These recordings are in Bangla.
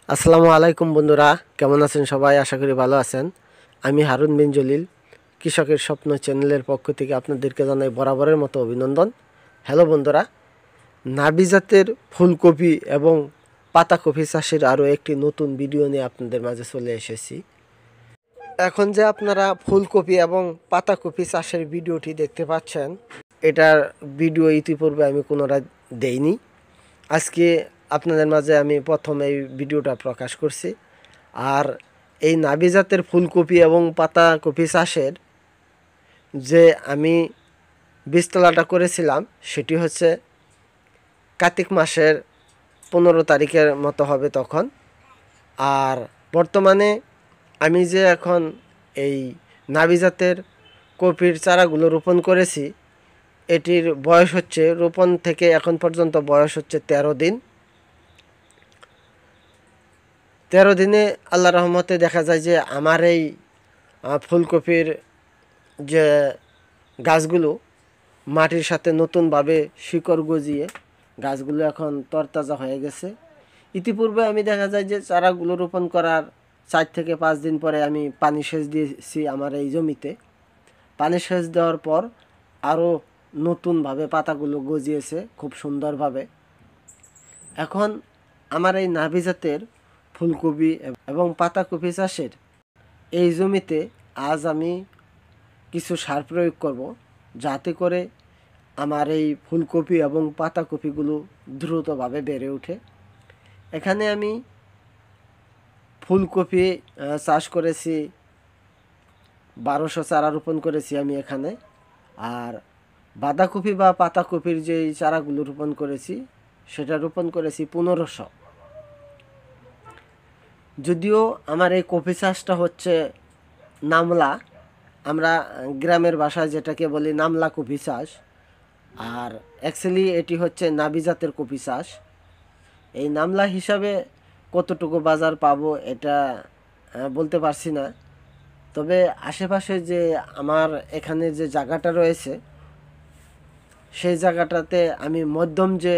আসসালামু আলাইকুম বন্ধুরা, কেমন আছেন সবাই? আশা করি ভালো আছেন। আমি হারুন বিন জলিল, কৃষকের স্বপ্ন চ্যানেলের পক্ষ থেকে আপনাদেরকে জানাই বরাবরের মতো অভিনন্দন। হ্যালো বন্ধুরা, নাবি জাতের ফুলকপি এবং পাতাকপি চাষের আরও একটি নতুন ভিডিও নিয়ে আপনাদের মাঝে চলে এসেছি। এখন যে আপনারা ফুলকপি এবং পাতাকপি চাষের ভিডিওটি দেখতে পাচ্ছেন, এটার ভিডিও ইতিপূর্বে আমি পুনরায় দেইনি। আজকে আপনাদের মাঝে আমি প্রথম এই ভিডিওটা প্রকাশ করছি। আর এই নাবি জাতের ফুলকপি এবং পাতাকপি চাষের যে আমি বীজতলাটা করেছিলাম সেটি হচ্ছে কার্তিক মাসের 15 তারিখের মতো হবে তখন। আর বর্তমানে আমি যে এখন এই নাবি জাতের কপির চারাগুলো রোপণ করেছি, এটির বয়স হচ্ছে রোপণ থেকে এখন পর্যন্ত বয়স হচ্ছে 13 দিন। 13 দিনে আল্লাহ রহমতে দেখা যায় যে আমার এই ফুলকপির যে গাছগুলো মাটির সাথে নতুনভাবে শিকড় গজিয়ে গাছগুলো এখন তরতাজা হয়ে গেছে। ইতিপূর্বে আমি দেখা যায় যে চারাগুলো রোপণ করার 4 থেকে 5 দিন পরে আমি পানি সেচ দিয়েছি আমার এই জমিতে। পানি সেচ দেওয়ার পর আরও নতুনভাবে পাতাগুলো গজিয়েছে খুব সুন্দরভাবে। এখন আমার এই নাবি জাতের ফুলকপি এবং পাতাকপি চাষের এই জমিতে আজ আমি কিছু সার প্রয়োগ করব, যাতে করে আমার এই ফুলকপি এবং পাতাকপিগুলো দ্রুতভাবে বেড়ে ওঠে। এখানে আমি ফুলকপি চাষ করেছি, 1200 চারা রোপণ করেছি আমি এখানে। আর বাঁধাকপি বা পাতাকপির যে চারাগুলো রোপণ করেছি সেটা রোপণ করেছি 1500। যদিও আমার এই কপি চাষটা হচ্ছে নামলা, আমরা গ্রামের ভাষায় যেটাকে বলি নামলা কপি চাষ। আর অ্যাকচুয়ালি এটি হচ্ছে নাবি জাতের কপি চাষ। এই নামলা হিসাবে কতটুকু বাজার পাবো এটা বলতে পারছি না। তবে আশেপাশে যে আমার এখানে যে জায়গাটা রয়েছে সেই জায়গাটাতে আমি মধ্যম যে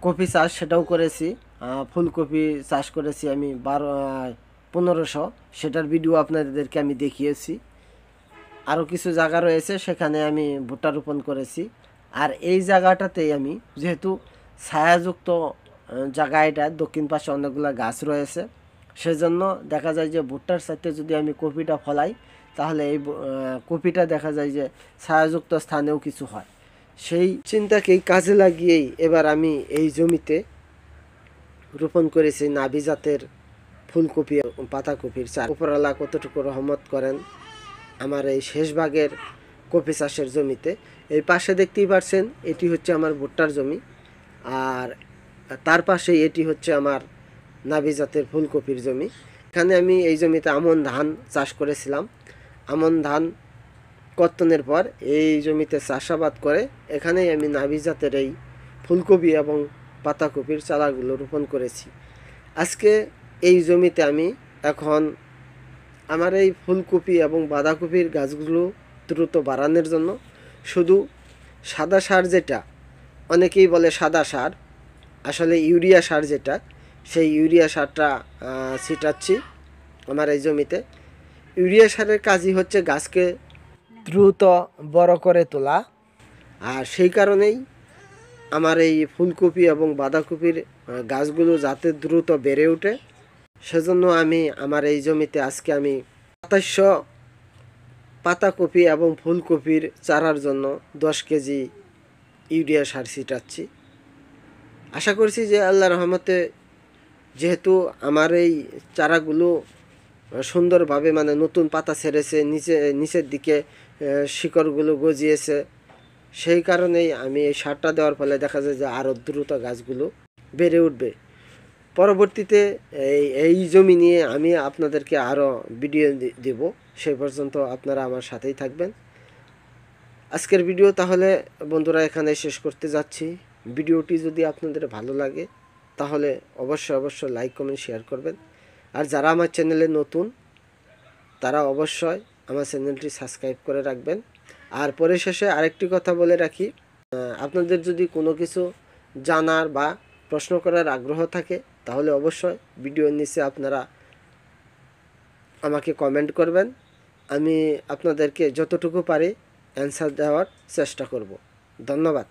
কপি চাষ সেটাও করেছি। ফুলকপি চাষ করেছি আমি 1500, সেটার ভিডিও আপনাদেরকে আমি দেখিয়েছি। আরও কিছু জায়গা রয়েছে সেখানে আমি ভুট্টা রোপণ করেছি। আর এই জায়গাটাতেই আমি যেহেতু ছায়াযুক্ত জায়গা, এটা দক্ষিণ পাশে অনেকগুলো গাছ রয়েছে, সেজন্য দেখা যায় যে ভুট্টার সাথে যদি আমি কপিটা ফলাই তাহলে এই কপিটা দেখা যায় যে ছায়াযুক্ত স্থানেও কিছু হয়। সেই চিন্তাকেই কাজে লাগিয়েই এবার আমি এই জমিতে রোপণ করেছি নাবি জাতের ফুলকপি পাতাকপির চারা। উপরওয়ালা কতটুকু রহমত করেন আমার এই শেষ ভাগের কপি চাষের জমিতে। এই পাশে দেখতেই পাচ্ছেন এটি হচ্ছে আমার ভুট্টার জমি, আর তার পাশে এটি হচ্ছে আমার নাবি জাতের ফুলকপির জমি। এখানে আমি এই জমিতে আমন ধান চাষ করেছিলাম। আমন ধান কর্তনের পর এই জমিতে চাষাবাদ করে এখানেই আমি নাবি জাতের এই ফুলকপি এবং পাতাকপির চারাগুলো রোপণ করেছি। আজকে এই জমিতে আমি এখন আমার এই ফুলকপি এবং বাঁধাকপির গাছগুলো দ্রুত বাড়ানোর জন্য শুধু সাদা সার, যেটা অনেকেই বলে সাদা সার, আসলে ইউরিয়া সার যেটা, সেই ইউরিয়া সারটা ছিটাচ্ছি আমার এই জমিতে। ইউরিয়া সারের কাজই হচ্ছে গাছকে দ্রুত বড় করে তোলা। আর সেই কারণেই আমার এই ফুলকপি এবং বাঁধাকপির গাছগুলো যাতে দ্রুত বেড়ে ওঠে, সেজন্য আমি আমার এই জমিতে আজকে আমি 2700 পাতাকপি এবং ফুলকপির চারার জন্য 10 কেজি ইউরিয়া সার ছিটাচ্ছি। আশা করছি যে আল্লাহর রহমতে, যেহেতু আমার এই চারাগুলো সুন্দরভাবে মানে নতুন পাতা ছেড়েছে, নিচের দিকে শিকড়গুলো গজিয়েছে, সেই কারণেই আমি এই সারটা দেওয়ার ফলে দেখা যায় যে আরও দ্রুত গাছগুলো বেড়ে উঠবে। পরবর্তীতে এই জমি নিয়ে আমি আপনাদেরকে আরও ভিডিও দেব, সেই পর্যন্ত আপনারা আমার সাথেই থাকবেন। আজকের ভিডিও তাহলে বন্ধুরা এখানে শেষ করতে যাচ্ছি। ভিডিওটি যদি আপনাদের ভালো লাগে তাহলে অবশ্যই লাইক কমেন্ট শেয়ার করবেন। আর যারা আমার চ্যানেলে নতুন তারা অবশ্যই আমার চ্যানেলটি সাবস্ক্রাইব করে রাখবেন। আর পরিশেষে আরেকটি কথা বলে রাখি, আপনাদের যদি কোনো কিছু জানার বা প্রশ্ন করার আগ্রহ থাকে তাহলে অবশ্যই ভিডিওর নিচে আপনারা আমাকে কমেন্ট করবেন। আমি আপনাদেরকে যতটুকু পারি অ্যান্সার দেওয়ার চেষ্টা করব। ধন্যবাদ।